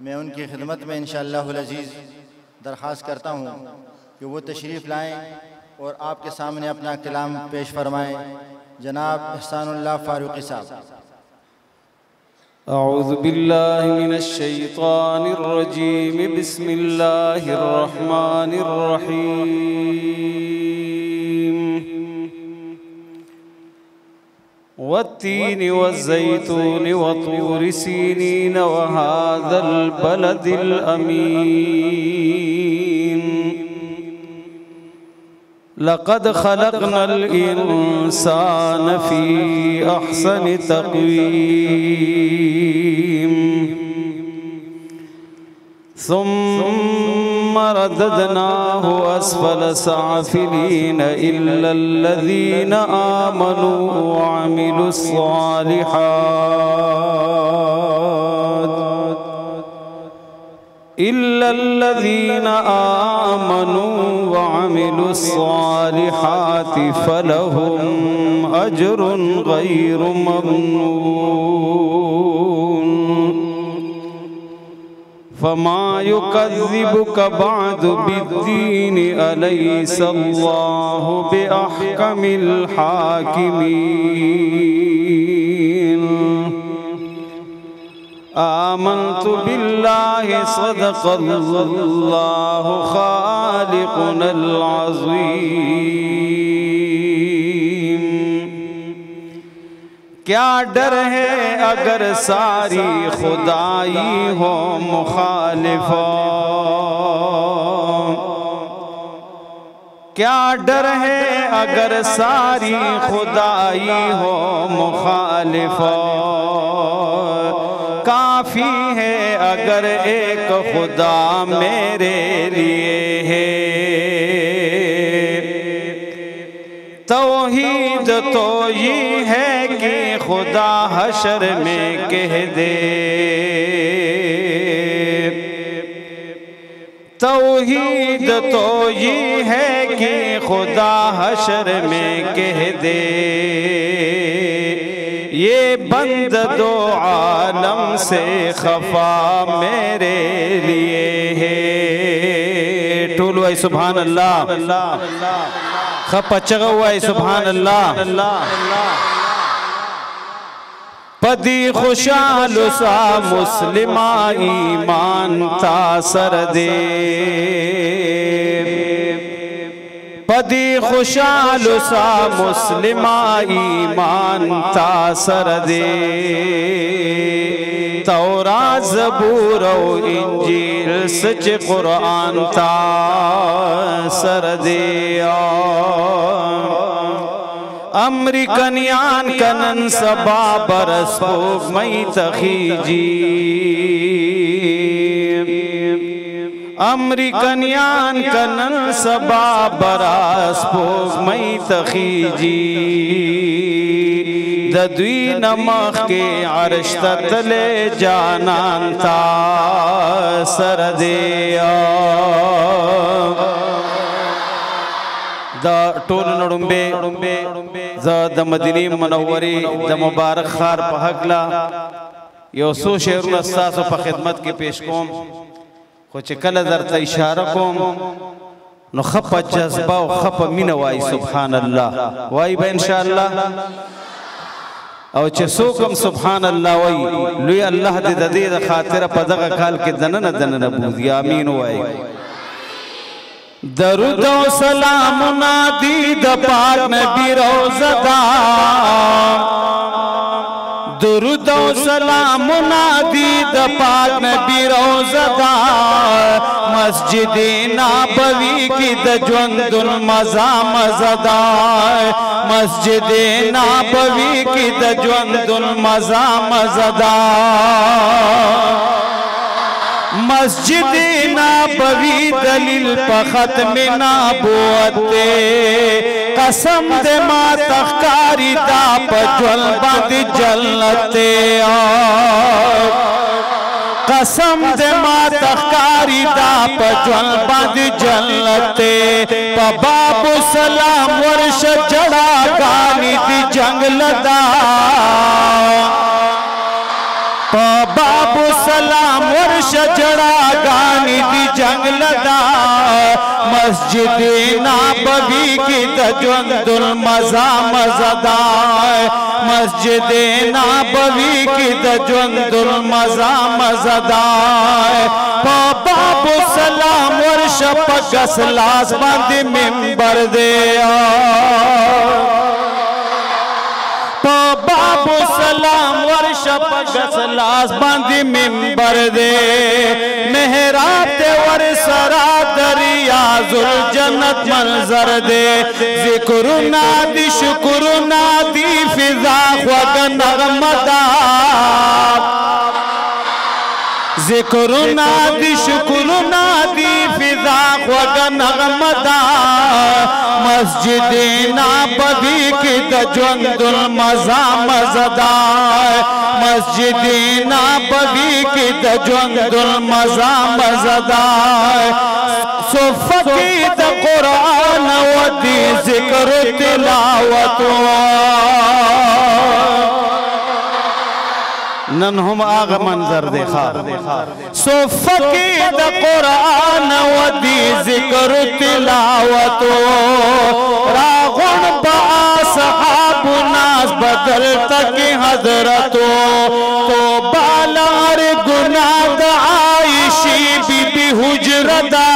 मैं उनकी खिदमत में इंशाअल्लाहुल अज़ीज़ दरख्वास्त करता हूँ कि वो तशरीफ़ लाएँ और आपके सामने अपना कलाम पेश फरमाएँ। जनाब एहसानुल्लाह फारूकी साहब। अऊज़ु बिल्लाहि मिनश शैतानिर रजीम, बिस्मिल्लाहिर रहमानिर रहीम। वत्तीनि वज़्ज़ैतूनि वतूरि सीनीन वहाज़ल बलदिल अमीन। लक़द ख़लक़नल इंसान फ़ी अहसनि तक़वीम। सुम्म रददनाहु अस्फ़ल साफ़िलीन इल्लल्लज़ीन आमनू व अमिलुस्सालिहात। इल्लल्लज़ीन आमनू व अमिलुस्सालिहाति फ़लहुम अज्रुन गैरु ममनून। फमा युकज़्ज़िबुक बअदु बिद्दीन अलैहिस्सलाहु बिअहकमिल हाकिमीन। आमन्तु बिल्लाहि सदक़ल्लाहु ख़ालिक़ुनल अज़ीम। क्या डर है अगर सारी खुदाई हो मुखालिफा। क्या डर है अगर सारी खुदाई हो मुखालिफा। काफ़ी है अगर एक खुदा मेरे लिए है। तौहीद तो ये है कि खुदा हशर में कह दे। तौहीद तो ये है कि खुदा हशर में कह दे। ये बंद दो आलम से खफा मेरे लिए है। टूल वाई सुभान अल्लाह। खपचगा हुआ सुभान अल्लाह। पदी खुशाल सा मुस्लिमा ईमान तासर दे। पदी खुशाल सा मुस्लिमा ईमान तासर दे। तौरा ज़बूर और इंजील सच कुरान तासर दे। अमरीकन यान कनन सबा बरस पोग मई तखीजी। अमरीकन यान कनन सबा बरस पोग मई तखीजी। दद्वी नमक के अर्श तले जानान तासर दे। टोल नड़ुम्बे द मदीनी मनव्वरी द मुबारक खार पहकला यो सो शेरुन अस्सासो पर खिदमत के पेश कोम कुछ कल दरता इशारा कोम नो खप जज्बा व खप मीन वाई सुभान अल्लाह वाई बे इंशाअल्लाह। और चसो कम सुभान अल्लाह वाई लुई अल्लाह दे दे खातिर पदक काल के दनन दनन बूदी आमीन वाई। दरूद व सलाम नादी द पाक नबी रोज़दा। दरूद व सलाम नादी द पाक नबी रोज़दा। मस्जिद नबवी की द ज़्वंदुल मज़ा मज़दा। मस्जिद नबवी की द ज़्वंदुल मज़ा मज़दा। मस्जिद नबवी दलील पखत में नबूवते। कसम दे माँ तख्कारी दा पज्वल बंद जलते। कसम दे माँ तख्कारी दा पज्वल बंद जलते। बाबू सलाम वर्ष जड़ा गानी दी जंगल दा। बाबू सलाम वर्ष जड़ा गानी दी जंगलदा मस्जिद नबवी की तजंदुल मजा मज़दार मस्जिद नबवी की तजंदुल मजा मज़दार बाबू सलाम वर्ष पगसलास बंद मिंबर दे बाबू सलाम वर्ष पगसलास बंदी मिंबर दे मेहराब दे वर सरा दरिया जुल जन्नत मंजर दे जिक्र नादी शुक्र नादी फिजा ख्वग नगमदा जिक्र नादी शुक्र नादी फिजा ख्वग नगमदा मस्जिद नबवी की तजंदुल मजा मज़दार मस्जिद नबवी की तजंदुल मजा मज़दार सुफ़कीद कुरान वदी जिक्र तिलावत नन हम आग मंजर देखा सुफ़कीद कुरान वदी जिक्र तिलावत रागुन बासहाब नास बदल तक हजरतो तो बालार गुनाद आयशी बीबी हुजरदा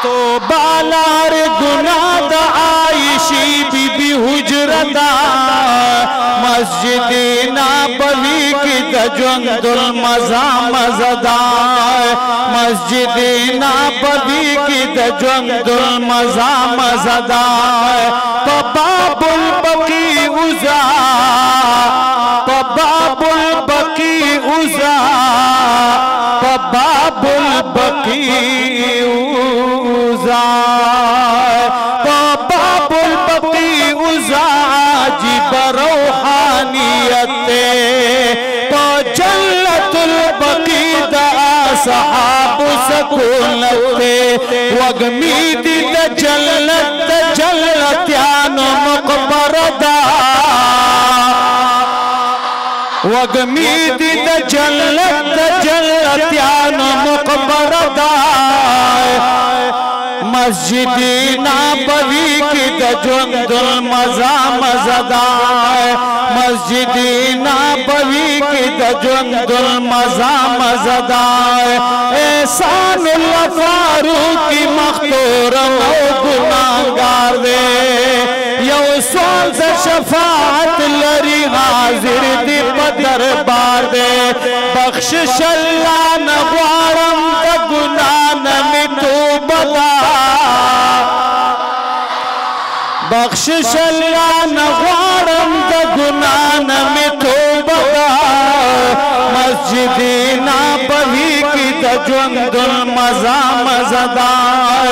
तो बालार गुनाद आयशी बीबी हुजरदा मस्जिद नबवी की तजंदुल मजा मज़दार मस्जिद नबवी की तजंदुल मजा मज़दार बाबुल बकी उज़ा बाबुल बकी उज़ा बाबुल बकी उज़ा बाबुल बकी उज़ा जी बरोहानियते तो जन्नतुल बकी दा सहाब सकुलते वगमीदी जन्नत जन्नत्यानो मुकबरदा वगमीदी जन्नत जन्नत्यानो मुकबरदा मस्जिद नबवी की तजंदुल मजा मज़दार मस्जिद नबवी की तजंदुल मजा मज़दार एहसानुल फारूक की मखतूर गुनाहगार दे यो सोल से शफाअत लरी हाजिर दी दरबार दे बख्शिश अल्लाह नवारम का गुनाह न मिटू बता बख्शिश अल्लाह नवारम का गुनाह न मिटू बता मस्जिद नबवी की तजंदुल मजा मज़दार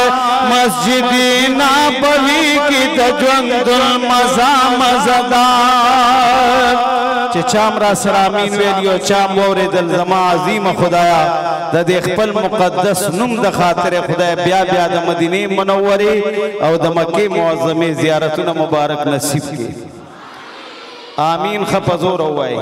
मस्जिद नबवी की तजंदुल मजा मज़दार चामरा सरामीन वेलियो चाम वोरे दल जमा अजीम खुदाया दे खपल मुकद्दस नुम द खातिर खुदा ब्या ब्या द मदीने मनव्वरे और द मक्के मुअज्जमे जियारतुन मुबारक नसीब के आमीन खपजोर हुआ है।